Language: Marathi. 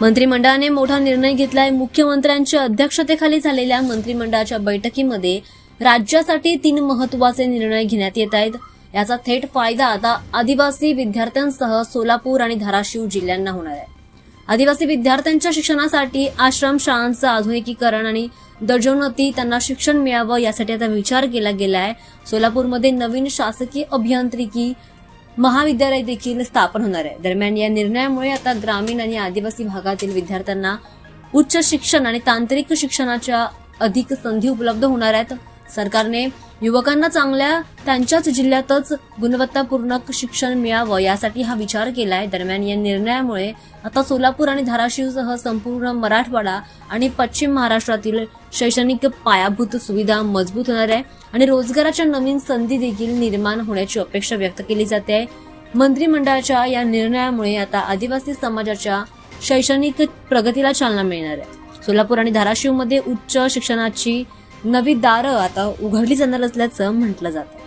मंत्रिमंडळाने मोठा निर्णय घेतलाय। मुख्यमंत्र्यांच्या अध्यक्षतेखाली झालेल्या मंत्रिमंडळाच्या बैठकीमध्ये राज्यासाठी 3 महत्त्वाचे निर्णय घेण्यात येत आहेत। याचा थेट फायदा आता आदिवासी विद्यार्थ्यांसह सोलापूर आणि धाराशिव जिल्ह्यांना होणार आहे। आदिवासी विद्यार्थ्यांच्या शिक्षणासाठी आश्रम शाळांचं आधुनिकीकरण आणि दर्जोन्नती, त्यांना शिक्षण मिळावं यासाठी आता विचार केला गेलाय। सोलापूरमध्ये नवीन शासकीय अभियांत्रिकी महाविद्यालय देखील स्थापन होणार आहे। दरम्यान या निर्णयामुळे आता ग्रामीण आणि आदिवासी भागातील विद्यार्थ्यांना उच्च शिक्षण आणि तांत्रिक शिक्षणाच्या अधिक संधी उपलब्ध होणार आहेत। सरकारने युवकांना चांगल्या त्यांच्याच जिल्ह्यातच गुणवत्तापूर्ण शिक्षण मिळावं यासाठी हा विचार केलाय। दरम्यान या निर्णयामुळे आता सोलापूर आणि धाराशिवसह संपूर्ण मराठवाडा आणि पश्चिम महाराष्ट्रातील शैक्षणिक पायाभूत सुविधा मजबूत होणार आहे आणि रोजगाराच्या नवीन संधी देखील निर्माण होण्याची अपेक्षा व्यक्त केली जाते। मंत्रिमंडळाच्या या निर्णयामुळे आता आदिवासी समाजाच्या शैक्षणिक प्रगतीला चालना मिळणार आहे। सोलापूर आणि धाराशिवमध्ये उच्च शिक्षणाची नवी दारं आता उघडली जाणार असल्याचं म्हटलं जातं।